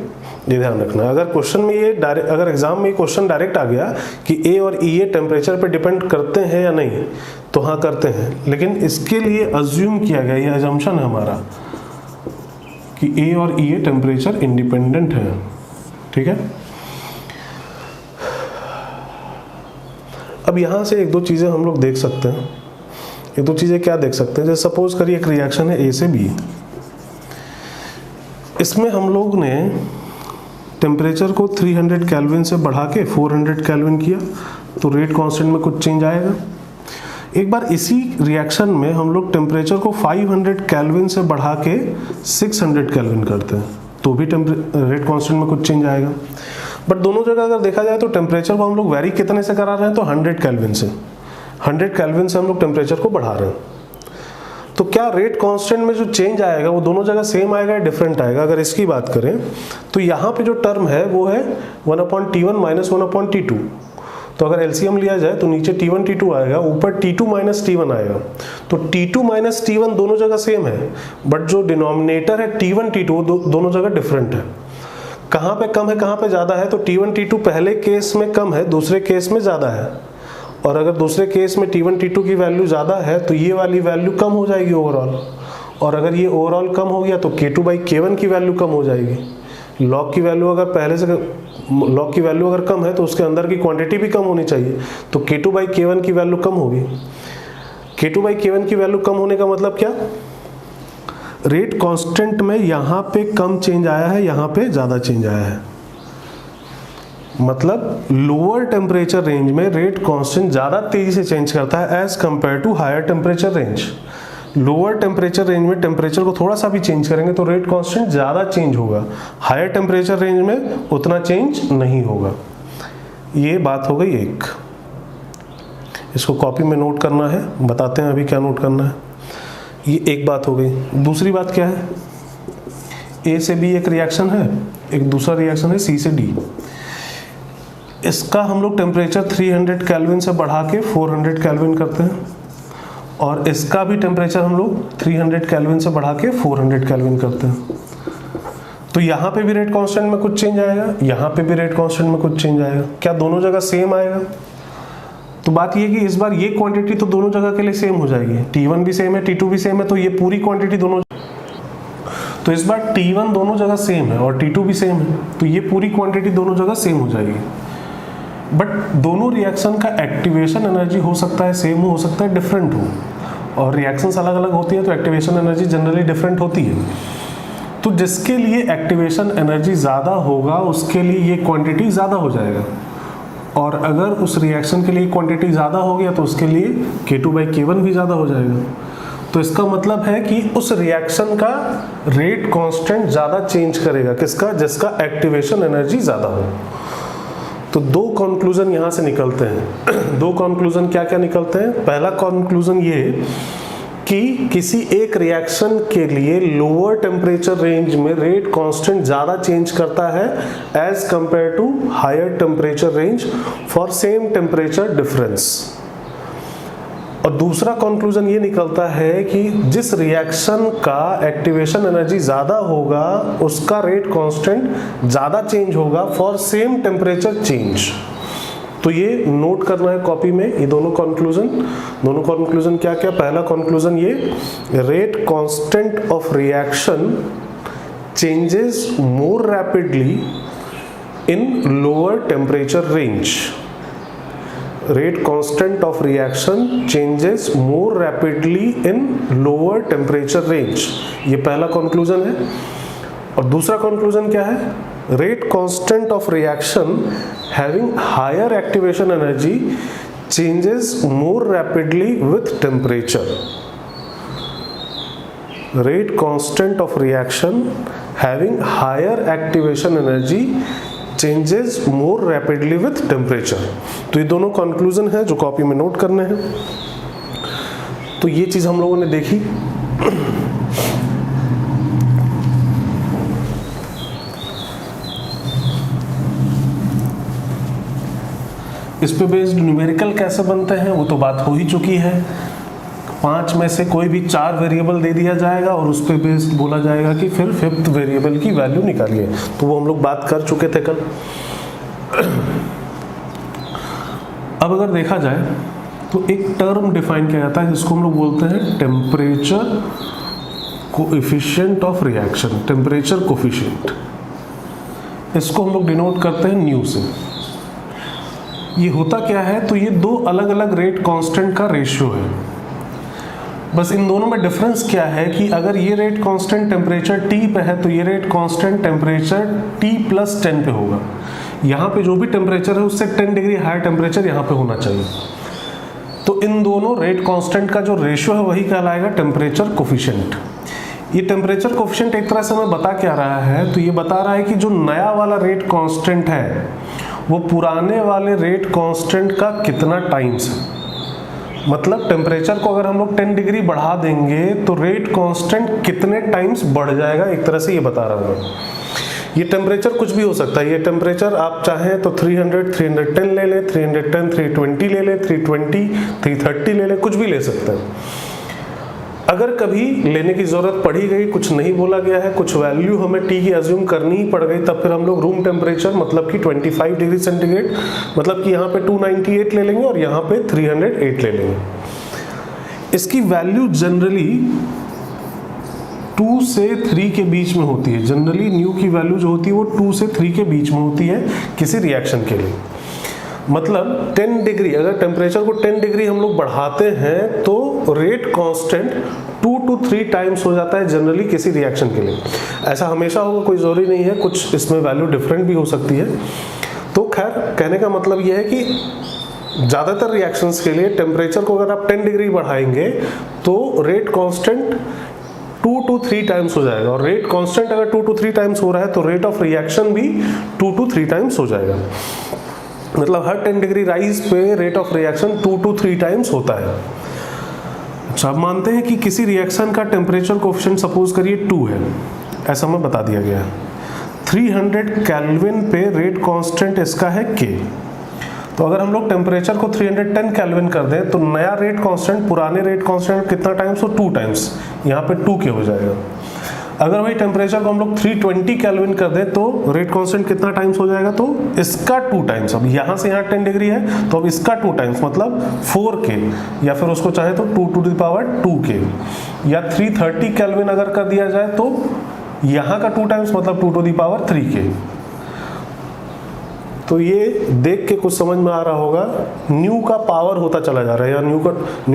ये ध्यान रखना। अगर क्वेश्चन में ये डायरेक्ट, अगर एग्जाम में ये क्वेश्चन डायरेक्ट आ गया कि ए और ईए टेम्परेचर पे डिपेंड करते हैं या नहीं, तो हाँ करते हैं, लेकिन इसके लिए अज्यूम किया गया, ये अजम्पशन है हमारा कि ए और ईए टेम्परेचर इंडिपेंडेंट है, ठीक है। अब यहाँ से एक दो चीज़ें हम लोग देख सकते हैं। एक दो चीज़ें क्या देख सकते हैं, जैसे सपोज करिए एक रिएक्शन है ए से बी, इसमें हम लोग ने टेम्परेचर को 300 केल्विन से बढ़ा के 400 केल्विन किया तो रेट कांस्टेंट में कुछ चेंज आएगा। एक बार इसी रिएक्शन में हम लोग टेम्परेचर को 500 केल्विन से बढ़ा के 600 केल्विन करते हैं तो भी रेट कांस्टेंट में कुछ चेंज आएगा। बट दोनों जगह अगर देखा जाए तो टेम्परेचर को हम लोग वेरी कितने से करा रहे हैं, तो 100 केल्विन से, 100 केल्विन से हम लोग टेम्परेचर को बढ़ा रहे हैं। तो क्या रेट कांस्टेंट में जो चेंज आएगा वो दोनों जगह सेम आएगा या डिफरेंट आएगा। अगर इसकी बात करें तो यहाँ पे जो टर्म है वो है 1/T1 माइनस 1/T2, तो अगर एलसीएम लिया जाए तो नीचे T1 T2 आएगा, ऊपर T2 माइनस T1 आएगा। तो T2 माइनस T1 दोनों जगह सेम है, बट जो डिनोमिनेटर है T1 T2 दोनों जगह डिफरेंट है। कहाँ पे कम है कहाँ पे ज़्यादा है, तो T1 T2 पहले केस में कम है, दूसरे केस में ज़्यादा है, और अगर दूसरे केस में T1 T2 की वैल्यू ज़्यादा है तो ये वाली वैल्यू कम हो जाएगी ओवरऑल, और अगर ये ओवरऑल कम हो गया तो K2/K1 की वैल्यू कम हो जाएगी। लॉग की वैल्यू अगर पहले से लॉग की वैल्यू अगर कम है तो उसके अंदर की क्वांटिटी भी कम होनी चाहिए, तो K2/K1 की वैल्यू कम होगी। K2/K1 की वैल्यू कम होने का मतलब क्या, रेट कांस्टेंट में यहाँ पे कम चेंज आया है, यहाँ पे ज़्यादा चेंज आया है। मतलब लोअर टेम्परेचर रेंज में रेट कांस्टेंट ज़्यादा तेज़ी से चेंज करता है as compare to higher temperature range. Lower temperature range में टेम्परेचर को थोड़ा सा भी चेंज करेंगे तो रेट कांस्टेंट ज़्यादा चेंज होगा, हायर टेम्परेचर रेंज में उतना चेंज नहीं होगा। ये बात हो गई एक, इसको कॉपी में नोट करना है, बताते हैं अभी क्या नोट करना है। ये एक बात हो गई। दूसरी बात क्या है, ए से बी एक रिएक्शन है, एक दूसरा रिएक्शन है सी से डी। इसका हम लोग टेम्परेचर 300 केल्विन से बढ़ा के 400 केल्विन करते हैं, और इसका भी टेम्परेचर हम लोग 300 केल्विन से बढ़ा के 400 केल्विन करते हैं। तो यहाँ पे भी रेट कांस्टेंट में कुछ चेंज आएगा, यहाँ पे भी रेट कांस्टेंट में कुछ चेंज आएगा। क्या दोनों जगह सेम आएगा, तो बात ये है कि इस बार ये क्वांटिटी तो दोनों जगह के लिए सेम हो जाएगी, T1 भी सेम है, T2 भी सेम है, तो ये पूरी क्वांटिटी दोनों, तो इस बार T1 दोनों जगह सेम है और T2 भी सेम है, तो ये पूरी क्वांटिटी दोनों जगह सेम हो जाएगी। बट दोनों रिएक्शन का एक्टिवेशन एनर्जी हो सकता है सेम हो सकता है डिफरेंट हो, और रिएक्शंस अलग अलग होती है तो एक्टिवेशन एनर्जी जनरली डिफरेंट होती है। तो जिसके लिए एक्टिवेशन एनर्जी ज़्यादा होगा उसके लिए ये क्वांटिटी ज़्यादा हो जाएगा, और अगर उस रिएक्शन के लिए क्वांटिटी ज़्यादा हो गया तो उसके लिए K2/K1 भी ज़्यादा हो जाएगा। तो इसका मतलब है कि उस रिएक्शन का रेट कांस्टेंट ज़्यादा चेंज करेगा, किसका? जिसका एक्टिवेशन एनर्जी ज़्यादा हो। तो दो कंक्लूजन यहाँ से निकलते हैं। दो कंक्लूजन क्या क्या निकलते हैं? पहला कंक्लूजन ये कि किसी एक रिएक्शन के लिए लोअर टेम्परेचर रेंज में रेट कांस्टेंट ज़्यादा चेंज करता है as compare to higher temperature range for same temperature difference. और दूसरा कंक्लूजन ये निकलता है कि जिस रिएक्शन का एक्टिवेशन एनर्जी ज़्यादा होगा उसका रेट कांस्टेंट ज़्यादा चेंज होगा फॉर सेम टेम्परेचर चेंज। तो ये नोट करना है कॉपी में, ये दोनों कंक्लूजन क्या क्या? पहला कंक्लूजन ये, rate constant of reaction changes more rapidly in lower temperature range. Rate constant of reaction changes more rapidly in lower temperature range, ये पहला कंक्लूजन है। और दूसरा कंक्लूजन क्या है? Rate constant of reaction having higher activation energy changes more rapidly with temperature. Rate constant of reaction having higher activation energy changes more rapidly with temperature. तो ये दोनों कंक्लूजन है जो कॉपी में नोट करने हैं। तो ये चीज हम लोगों ने देखी। इस पे बेस्ड न्यूमेरिकल कैसे बनते हैं वो तो बात हो ही चुकी है। 5 में से कोई भी 4 वेरिएबल दे दिया जाएगा और उस पे बेस्ड बोला जाएगा कि फिर 5th वेरिएबल की वैल्यू निकालिए, तो वो हम लोग बात कर चुके थे कल। अब अगर देखा जाए तो एक टर्म डिफाइन किया जाता है जिसको हम लोग बोलते हैं temperature coefficient of reaction, temperature coefficient. इसको हम लोग डिनोट करते हैं न्यू से। ये होता क्या है? तो ये दो अलग अलग रेट कांस्टेंट का रेशियो है। बस इन दोनों में डिफरेंस क्या है कि अगर ये रेट कांस्टेंट टेम्परेचर T पे है तो ये रेट कांस्टेंट टेम्परेचर T+10 पे होगा। यहाँ पे जो भी टेम्परेचर है उससे 10 डिग्री हायर टेम्परेचर यहाँ पे होना चाहिए। तो इन दोनों रेट कांस्टेंट का जो रेशियो है वही कहलाएगा टेम्परेचर कोफिशिएंट। ये टेम्परेचर कोफिशिएंट एक तरह से हमें बता क्या रहा है? तो ये बता रहा है कि जो नया वाला रेट कांस्टेंट है वो पुराने वाले रेट कांस्टेंट का कितना टाइम्स है। मतलब टेम्परेचर को अगर हम लोग 10 डिग्री बढ़ा देंगे तो रेट कांस्टेंट कितने टाइम्स बढ़ जाएगा, एक तरह से ये बता रहा हूँ। ये टेम्परेचर कुछ भी हो सकता है। ये टेम्परेचर आप चाहें तो 300, 310 ले लें, 310, 320 ले लें, 320, 330 ले लें, कुछ भी ले सकते हैं। अगर कभी लेने की ज़रूरत पड़ी गई, कुछ नहीं बोला गया है, कुछ वैल्यू हमें T की अज्यूम करनी ही पड़ गई, तब फिर हम लोग रूम टेम्परेचर मतलब कि 25 डिग्री सेंटीग्रेड, मतलब कि यहाँ पे 298 ले लेंगे और यहाँ पे 308 ले लेंगे। इसकी वैल्यू जनरली 2 से 3 के बीच में होती है। जनरली न्यू की वैल्यू जो होती है वो 2 से 3 के बीच में होती है किसी रिएक्शन के लिए। मतलब 10 डिग्री, अगर टेम्परेचर को 10 डिग्री हम लोग बढ़ाते हैं तो रेट कांस्टेंट 2 to 3 टाइम्स हो जाता है जनरली किसी रिएक्शन के लिए। ऐसा हमेशा होगा, कोई ज़रूरी नहीं है, कुछ इसमें वैल्यू डिफरेंट भी हो सकती है। तो खैर कहने का मतलब यह है कि ज़्यादातर रिएक्शंस के लिए टेम्परेचर को अगर आप 10 डिग्री बढ़ाएंगे तो रेट कांस्टेंट 2 to 3 टाइम्स हो जाएगा, और रेट कांस्टेंट अगर 2 to 3 टाइम्स हो रहा है तो रेट ऑफ रिएक्शन भी 2 to 3 टाइम्स हो जाएगा। मतलब हर 10 डिग्री राइज पे rate of reaction 2 to 3 times होता है। अच्छा, अब मानते हैं कि किसी रिएक्शन का टेम्परेचर कोएफिशिएंट सपोज करिए 2 है, ऐसा हमें बता दिया गया है। 300 केल्विन पे रेट कांस्टेंट इसका है K। तो अगर हम लोग टेम्परेचर को 310 केल्विन कर दें तो नया रेट कांस्टेंट पुराने रेट कांस्टेंट कितना टाइम्स हो? 2 टाइम्स, यहाँ पे 2K हो जाएगा। अगर वही टेम्परेचर को हम लोग 320 केल्विन कर दें तो रेट कांस्टेंट कितना टाइम्स हो जाएगा, तो इसका 2 टाइम्स। अब यहाँ से यहाँ 10 डिग्री है तो अब इसका 2 टाइम्स मतलब 4K, या फिर उसको चाहे तो 2 to the power 2K, या 330 केल्विन अगर कर दिया जाए तो यहाँ का 2 टाइम्स मतलब 2 to the power 3K। तो ये देख के कुछ समझ में आ रहा होगा, न्यू का पावर होता चला जा रहा है, या न्यू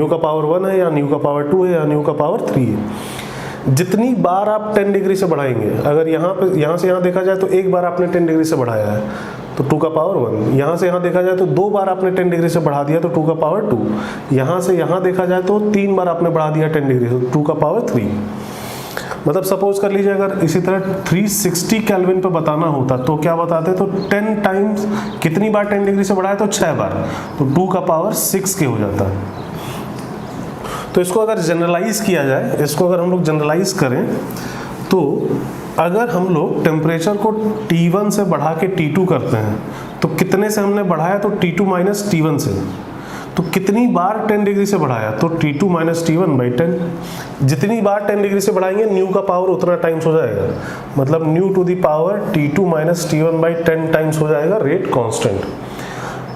का पावर 1 है, या न्यू का पावर 2 है, या न्यू का पावर 3 है। जितनी बार आप 10 डिग्री से बढ़ाएंगे, अगर यहाँ से यहाँ देखा जाए तो एक बार आपने 10 डिग्री से बढ़ाया है तो 2 का पावर 1, यहाँ से यहाँ देखा जाए तो 2 बार आपने 10 डिग्री से बढ़ा दिया तो 2 का पावर 2, यहाँ से यहाँ देखा जाए तो 3 बार आपने बढ़ा दिया 10 डिग्री से, 2 का पावर 3। मतलब सपोज कर लीजिए अगर इसी तरह 360 केल्विन पे बताना होता तो क्या बताते, तो 10 टाइम्स कितनी बार 10 डिग्री से बढ़ाए, तो 6 बार, तो 2 का पावर 6K हो जाता है। तो इसको अगर जनरलाइज किया जाए, इसको अगर हम लोग जनरलाइज करें तो अगर हम लोग टेम्परेचर को T1 से बढ़ा के T2 करते हैं तो कितने से हमने बढ़ाया, तो T2 माइनस T1 से। तो कितनी बार 10 डिग्री से बढ़ाया, तो T2 माइनस T1/10। जितनी बार 10 डिग्री से बढ़ाएंगे न्यू का पावर उतना टाइम्स हो जाएगा, मतलब nu to the power T2 minus T1/10 times हो जाएगा रेट कांस्टेंट।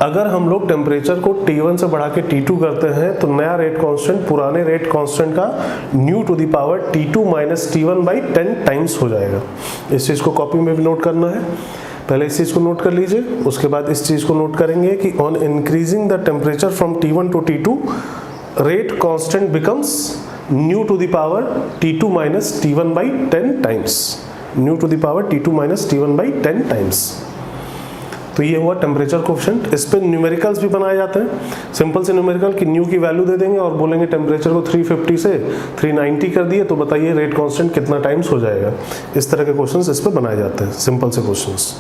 अगर हम लोग टेम्परेचर को T1 से बढ़ा के T2 करते हैं तो नया रेट कांस्टेंट पुराने रेट कांस्टेंट का nu to the power T2 minus T1/10 times हो जाएगा। इस चीज़ को कॉपी में भी नोट करना है, पहले इस चीज़ को नोट कर लीजिए, उसके बाद इस चीज़ को नोट करेंगे कि on increasing the temperature from T1 to T2 rate constant becomes nu to the power T2 minus T1/10 times, nu to the power T2 minus T1/10 times. तो ये हुआ टेम्परेचर कोफिशिएंट। इस पे न्यूमेरिकल्स भी बनाए जाते हैं, सिंपल से न्यूमेरिकल कि न्यू की वैल्यू दे देंगे और बोलेंगे टेम्परेचर को 350 से 390 कर दिए तो बताइए रेट कांस्टेंट कितना टाइम्स हो जाएगा। इस तरह के क्वेश्चंस इस पे बनाए जाते हैं, सिंपल से क्वेश्चंस।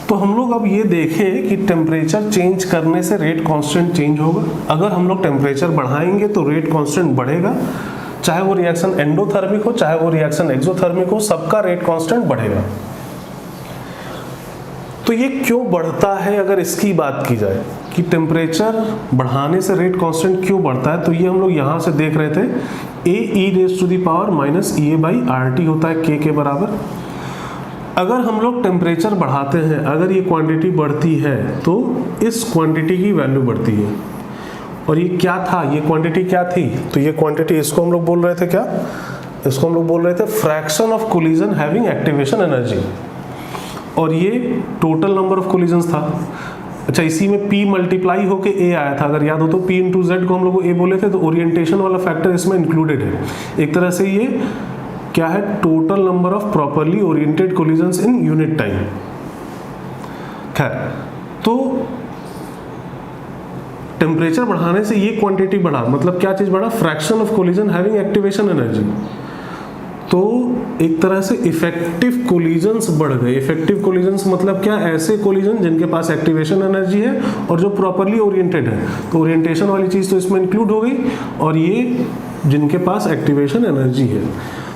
तो हम लोग अब ये देखें कि टेम्परेचर चेंज करने से रेट कांस्टेंट चेंज होगा। अगर हम लोग टेम्परेचर बढ़ाएंगे तो रेट कांस्टेंट बढ़ेगा, चाहे वो रिएक्शन एंडोथर्मिक हो चाहे वो रिएक्शन एक्सोथर्मिक हो, सबका रेट कांस्टेंट बढ़ेगा। तो ये क्यों बढ़ता है, अगर इसकी बात की जाए कि टेम्परेचर बढ़ाने से रेट कांस्टेंट क्यों बढ़ता है, तो ये हम लोग यहाँ से देख रहे थे AE⁻⁻RT होता है K के बराबर। अगर हम लोग टेम्परेचर बढ़ाते हैं, अगर ये क्वांटिटी बढ़ती है तो इस क्वांटिटी की वैल्यू बढ़ती है। और ये क्या था, ये क्वांटिटी क्या थी, तो ये क्वांटिटी, इसको हम लोग बोल रहे थे क्या, इसको हम लोग बोल रहे थे fraction of collision having activation energy, और ये टोटल नंबर ऑफ कोलिजन्स था। अच्छा, इसी में P मल्टीप्लाई होके A आया था, अगर याद हो तो P इंटू Z को हम लोग A बोले थे, तो ओरिएंटेशन वाला फैक्टर इसमें इंक्लूडेड है। एक तरह से ये क्या है, total number of properly oriented collisions in unit time. खैर, तो टेम्परेचर बढ़ाने से ये क्वांटिटी बढ़ा, मतलब क्या चीज बढ़ा, fraction of collision having activation energy. तो एक तरह से इफेक्टिव कोलिजन्स बढ़ गए। इफेक्टिव कोलिजन्स मतलब क्या, ऐसे कोलिजन जिनके पास एक्टिवेशन एनर्जी है और जो प्रॉपरली ओरिएंटेड है। तो ओरिएंटेशन वाली चीज तो इसमें इंक्लूड हो गई, और ये जिनके पास एक्टिवेशन एनर्जी है।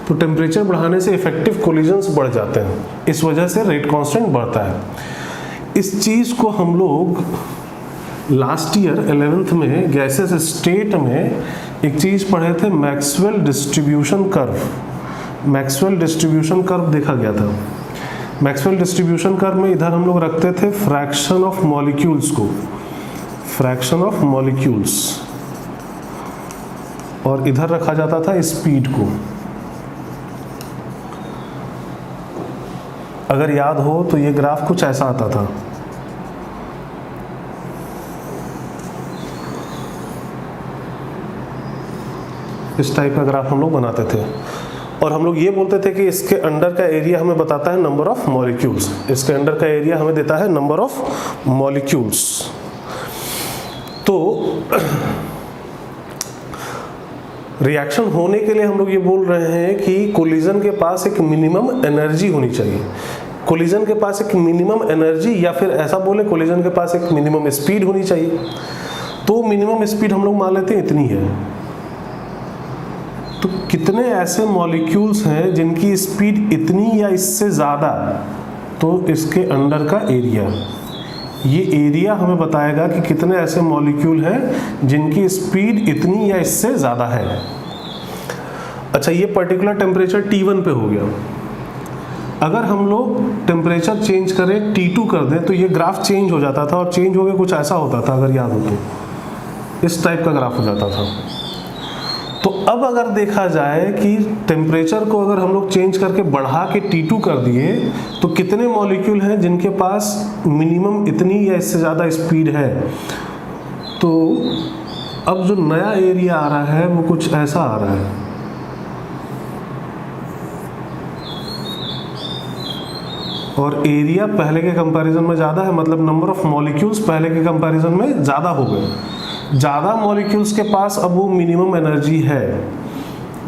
तो टेम्परेचर बढ़ाने से इफेक्टिव कोलिजन्स बढ़ जाते हैं, इस वजह से रेट कांस्टेंट बढ़ता है। इस चीज़ को हम लोग लास्ट ईयर 11th में गैसेस स्टेट में एक चीज़ पढ़े थे, Maxwell distribution curve. Maxwell distribution curve देखा गया था। मैक्सवेल डिस्ट्रीब्यूशन कर्व में इधर हम लोग रखते थे फ्रैक्शन ऑफ मॉलिक्यूल्स को, फ्रैक्शन ऑफ मॉलिक्यूल्स, और इधर रखा जाता था स्पीड को। अगर याद हो तो ये ग्राफ कुछ ऐसा आता था। इस टाइप का ग्राफ हम लोग बनाते थे, और हम लोग ये बोलते थे कि इसके अंडर का एरिया हमें बताता है नंबर ऑफ मॉलिक्यूल्स, इसके अंडर का एरिया हमें देता है नंबर ऑफ मॉलिक्यूल्स। तो रिएक्शन होने के लिए हम लोग ये बोल रहे हैं कि कोलिजन के पास एक मिनिमम एनर्जी होनी चाहिए, कोलिजन के पास एक मिनिमम एनर्जी, या फिर ऐसा बोले कोलिजन के पास एक मिनिमम स्पीड होनी चाहिए। तो मिनिमम स्पीड हम लोग मान लेते हैं इतनी है। तो कितने ऐसे मॉलिक्यूल्स हैं जिनकी स्पीड इतनी या इससे ज़्यादा, तो इसके अंदर का एरिया, ये एरिया हमें बताएगा कि कितने ऐसे मॉलिक्यूल हैं जिनकी स्पीड इतनी या इससे ज़्यादा है। अच्छा, ये पर्टिकुलर टेम्परेचर T1 पे हो गया। अगर हम लोग टेम्परेचर चेंज करें T2 कर दें तो ये ग्राफ चेंज हो जाता था, और चेंज हो गया कुछ ऐसा होता था, अगर याद हो तो इस टाइप का ग्राफ हो जाता था। तो अब अगर देखा जाए कि टेम्परेचर को अगर हम लोग चेंज करके बढ़ा के T2 कर दिए तो कितने मॉलिक्यूल हैं जिनके पास मिनिमम इतनी या इससे ज़्यादा स्पीड है। तो अब जो नया एरिया आ रहा है वो कुछ ऐसा आ रहा है। और एरिया पहले के कंपैरिजन में ज़्यादा है, मतलब नंबर ऑफ मॉलिक्यूल्स पहले के कंपैरिजन में ज़्यादा हो गए। ज़्यादा मॉलिक्यूल्स के पास अब वो मिनिमम एनर्जी है,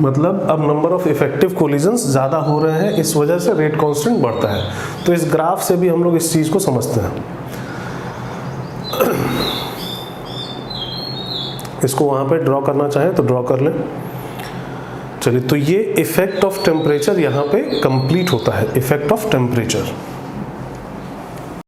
मतलब अब नंबर ऑफ इफेक्टिव कोलिजन्स ज़्यादा हो रहे हैं, इस वजह से रेट कांस्टेंट बढ़ता है। तो इस ग्राफ से भी हम लोग इस चीज़ को समझते हैं। इसको वहाँ पे ड्रॉ करना चाहें तो ड्रॉ कर लें। चलिए, तो ये इफेक्ट ऑफ टेम्परेचर यहाँ पे कंप्लीट होता है, इफेक्ट ऑफ टेम्परेचर।